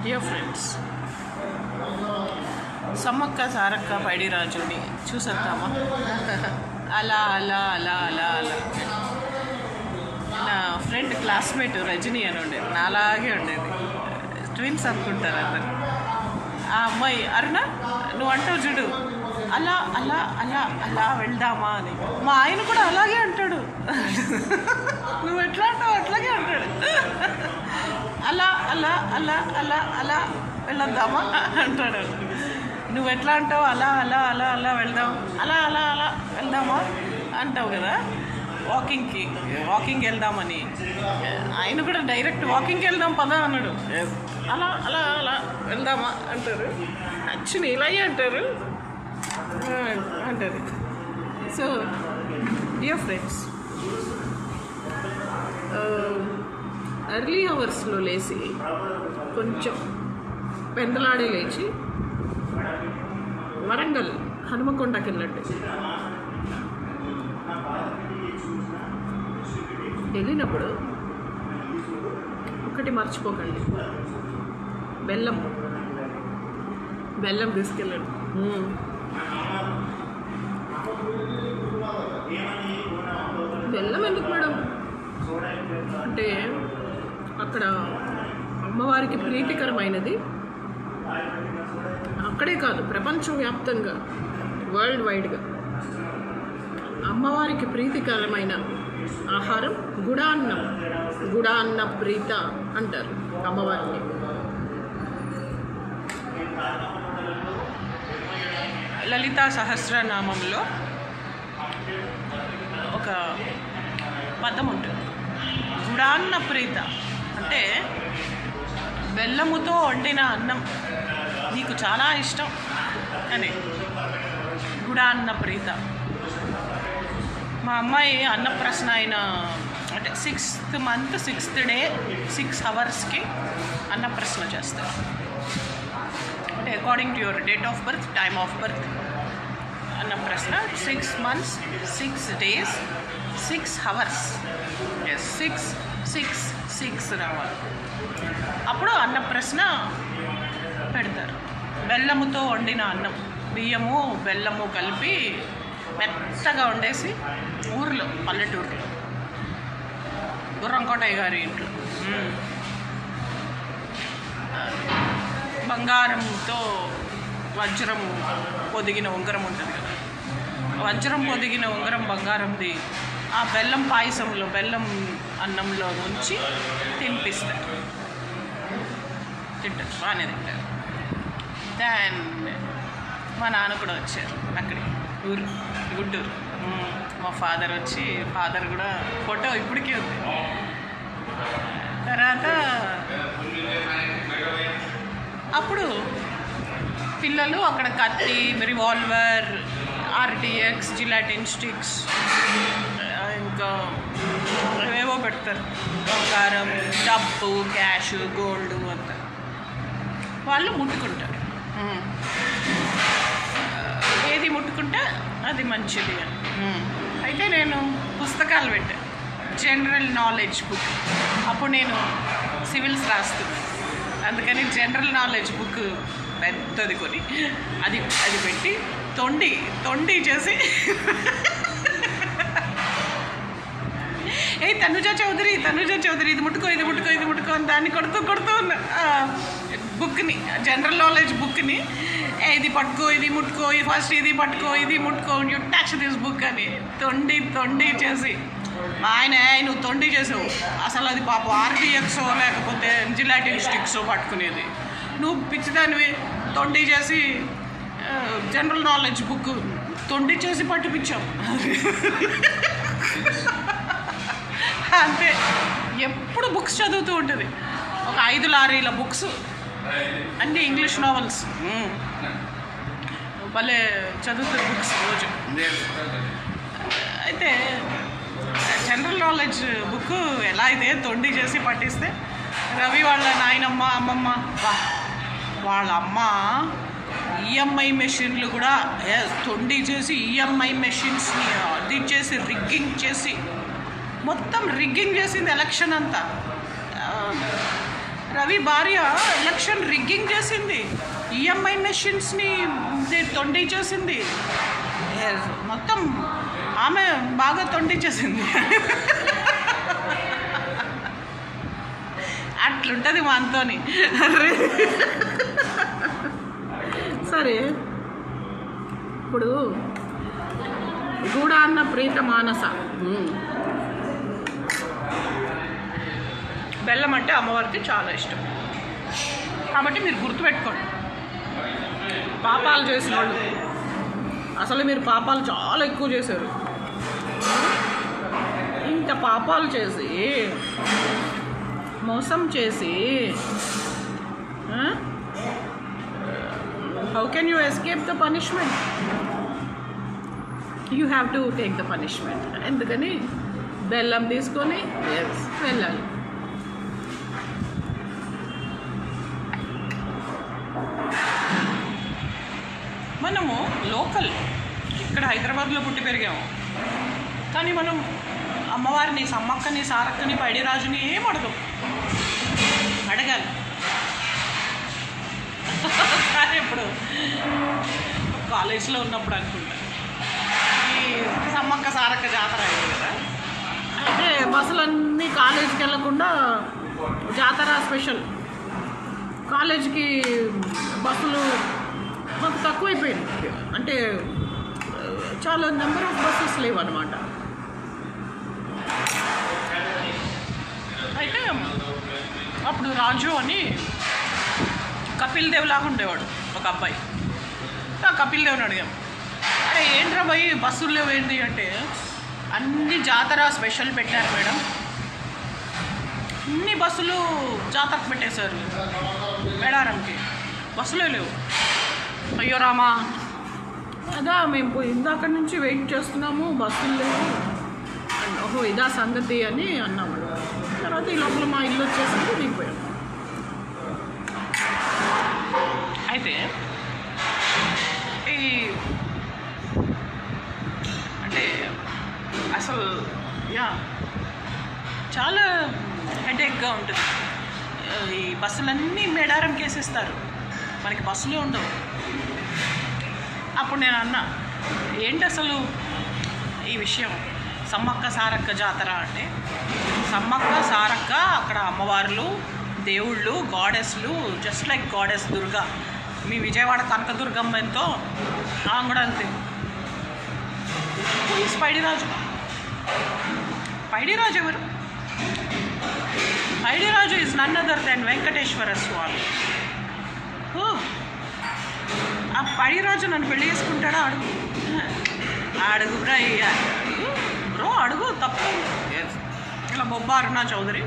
Dear friends, Sammakka Sarakka పైడి రాజుని చూసేద్దామా? అలా అలా అలా అలా అలా నా ఫ్రెండ్ క్లాస్మేట్ రజనీ అని ఉండేది, నాలాగే ఉండేది. ట్విన్స్ అనుకుంటారు అందరు. ఆ అమ్మాయి అరుణ, నువ్వు అంటావు చూడు, అలా అలా అలా అలా వెళ్దామా అని. మా ఆయన కూడా అలాగే అంటాడు. నువ్వు ఎట్లా అంటావు అట్లాగే అంటాడు. అలా అలా అలా అలా అలా వెళ్ళొద్దామా అంటాడు. నువ్వు ఎట్లా అంటావు? అలా అలా అలా అలా వెళ్దాం, అలా అలా అలా వెళ్దామా అంటావు కదా. వాకింగ్ వెళ్దామని. ఆయన కూడా డైరెక్ట్ వాకింగ్కి వెళ్దాం పదా అన్నాడు. అలా అలా అలా వెళ్దామా అంటారు. యాక్చువల్లీ ఇలాగే అంటారు. సో డియర్ ఫ్రెండ్స్, ఎర్లీ అవర్స్లో లేచి కొంచెం పెందలాడే లేచి వరంగల్ హనుమకొండకి వెళ్ళినప్పుడు ఒకటి మర్చిపోకండి, బెల్లం తీసుకెళ్ళండి. బెల్లం ఎందుకు మేడం అంటే అక్కడ అమ్మవారికి ప్రీతికరమైనది. అక్కడే కాదు, ప్రపంచవ్యాప్తంగా వరల్డ్ వైడ్గా అమ్మవారికి ప్రీతికరమైన ఆహారం గుడాన్న ప్రీత అంటారు అమ్మవారిని. లలితా సహస్రనామంలో ఒక పదం ఉంటుంది, గుడాన్న ప్రీత అంటే బెల్లముతో వండిన అన్నం నీకు చాలా ఇష్టం అని. గుడాన్న ప్రీత. మా అమ్మాయి అన్నప్రసన్న అయిన అంటే 6th month 6th day 6 hours Annaprasana చేస్తారు. అంటే according to your date of birth, time of birth Annaprasana 6 months 6 days 6 hours. Yes, 6 రావాలి. అప్పుడు అన్నప్రసన్న పెడతారు. బెల్లముతో వండిన అన్నం, బియ్యము బెల్లము కలిపి మెత్తగా వండేసి ఊర్లో, పల్లెటూరులో గుర్రంకోటయ్య గారి ఇంట్లో బంగారంతో వజ్రం పొదిగిన ఉంగరం ఉంటుంది కదా, వజ్రం పొదిగిన ఉంగరం బంగారంది ఆ బెల్లం పాయసంలో, బెల్లం అన్నంలో ఉంచి తినిపిస్తారు. బాగానే తింటారు. దాన్ మా నాన్న కూడా వచ్చారు అక్కడికి, ఊరు గుంటూరు. మా ఫాదర్ కూడా ఫోటో ఇప్పటికీ ఉంది. తర్వాత అప్పుడు పిల్లలు అక్కడ కత్తి, రివాల్వర్, RTX, జిలాటిన్ స్టిక్స్, ఇంకా ఏవేవో పెడతారు. బంగారం, డబ్బు, క్యాష్, గోల్డ్ అంతా వాళ్ళు ముట్టుకుంటారు. ఏది ముట్టుకుంటే అది మంచిది అని. అయితే నేను పుస్తకాలు పెట్టాను, జనరల్ నాలెడ్జ్ బుక్. అప్పుడు నేను సివిల్స్ రాస్తున్నాను, అందుకని జనరల్ నాలెడ్జ్ బుక్ పెద్దది కొని అది పెట్టి తొండి చేసి తనుజ చౌదరి ఇది ముట్టుకో అని దాన్ని కొడుతూ ఉన్న బుక్ని, జనరల్ నాలెడ్జ్ బుక్ని, ఇది పట్టుకో, ఇది ముట్టుకో, ఫస్ట్ ఇది పట్టుకో, ఇది ముట్టుకో, యూ టచ్ దిస్ బుక్ అని తొండి చేసి, ఆయన నువ్వు తొండి చేసావు, అసలు అది పాపం RTX లేకపోతే జిలాటిన్ స్టిక్స్ పట్టుకునేది, నువ్వు పిచ్చిదానివి, తొండి చేసి జనరల్ నాలెడ్జ్ బుక్ తొండి చేసి పట్టుపించావు. అంతే, ఎప్పుడు బుక్స్ చదువుతూ ఉంటుంది. ఒక 5 లారీల బుక్స్, అన్నీ ఇంగ్లీష్ నావెల్స్. భలే చదువుతారు బుక్స్ రోజు. అయితే జనరల్ నాలెడ్జ్ బుక్ ఎలా అయితే తొండి చేసి పట్టిస్తే, రవి వాళ్ళ నాయనమ్మ, అమ్మమ్మ, వాళ్ళ అమ్మ EMI మెషిన్లు కూడా తొండి చేసి, EMI మెషిన్స్ని అది చేసి, రిగ్గింగ్ చేసి, మొత్తం రిగ్గింగ్ చేసింది ఎలక్షన్ అంతా. రవి భార్య ఎలక్షన్ రిగ్గింగ్ చేసింది, ఈఎంఐ మెషిన్స్ని తొండిచేసింది, మొత్తం ఆమె బాగా తొండిచేసింది. అట్లుంటుంది మా అంతోని. సరే, ఇప్పుడు గూడాన్న ప్రీత మానస, బెల్లం అంటే అమ్మవారికి చాలా ఇష్టం. కాబట్టి మీరు గుర్తుపెట్టుకోండి, పాపాలు చేసిన వాళ్ళు, అసలు మీరు పాపాలు చాలా ఎక్కువ చేశారు. ఇంత పాపాలు చేసి మోసం చేసి how can you escape the punishment? You have to take the punishment. ఎందుకని బెల్లం తీసుకొని వెళ్ళాలి. మనము లోకల్ ఇక్కడ హైదరాబాద్లో పుట్టి పెరిగాము, కానీ మనం అమ్మవారిని, సమ్మక్కని, సారక్కని, పైడిరాజుని ఏం అడగం, అడగాలి. కానీ ఇప్పుడు కాలేజ్లో ఉన్నప్పుడు అనుకుంటా ఈ సమ్మక్క సారక్క జాతర అయింది కదా, అయితే బస్సులన్నీ కాలేజీకి వెళ్ళకుండా జాతర స్పెషల్. కాలేజీకి బస్సులు మాకు తక్కువైపోయింది, అంటే చాలా నెంబర్ ఆఫ్ బస్సెస్ లేవు అన్నమాట. అయితే అప్పుడు రాజు అని కపిల్ దేవ్ లాగా ఉండేవాడు ఒక అబ్బాయి. ఆ కపిల్ దేవుని అడిగాం, అరే ఏంట్రా భయ్ బస్సులు లేవు ఏంటి అంటే, అన్ని జాతర స్పెషల్ పెట్టారు మేడం, అన్ని బస్సులు జాతరకు పెట్టేశారు, మేడారంకి బస్సులే లేవు. అయ్యో రామా, అదా మేము ఇందాక నుంచి వెయిట్ చేస్తున్నాము, బస్సులు లేవు. ఓహో ఇదా సంగతి అని అన్నాము. తర్వాత ఈ లోపల మా ఇల్లు వచ్చేసరికి దిగిపోయాం. అయితే ఈ అంటే అసలు చాలా హెడేక్గా ఉంటుంది. ఈ బస్సులన్నీ మేడారం కేసేస్తారు, మనకి బస్సులే ఉండవు. అప్పుడు నేను అన్నా, ఏంటి అసలు ఈ విషయం, సమ్మక్క సారక్క జాతర అంటే, సమ్మక్క సారక్క అక్కడ అమ్మవార్లు, దేవుళ్ళు, గాడెస్లు, జస్ట్ లైక్ గాడెస్ దుర్గా. మీ విజయవాడ కనకదుర్గమ్మ ఎంతో, ఆమె కూడా అంతే. పైడిరాజు, పైడిరాజు ఎవరు? Paidiraju is none other than Venkateswara Swamy. ఆ పైడిరాజు నన్ను పెళ్లి చేసుకుంటాడా? అడుగు, అడుగు బ్రో, బ్రో అడుగు, తప్పు. ఇలా బొబ్బ అరుణా చౌదరి,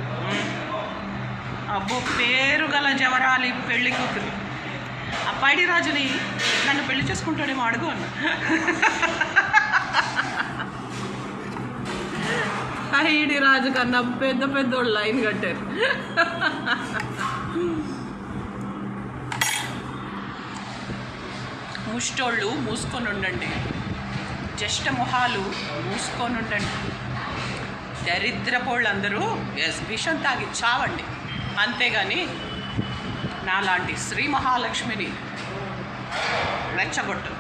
అబ్బో పేరు గల జవరాలి పెళ్లి కూతురు, ఆ పైడిరాజుని నన్ను పెళ్లి చేసుకుంటాడేమో అడుగు అన్న. పైడిరాజు కన్నా పెద్ద పెద్దోళ్ళు లైన్ కట్టారు. ముష్టోళ్ళు మూసుకొని ఉండండి, జ్యేష్ఠ మొహాలు మూసుకొని ఉండండి, దరిద్రపోళ్ళందరూ విషం తాగి చావండి. అంతేగాని నాలాంటి శ్రీ మహాలక్ష్మిని రెచ్చగొట్టు.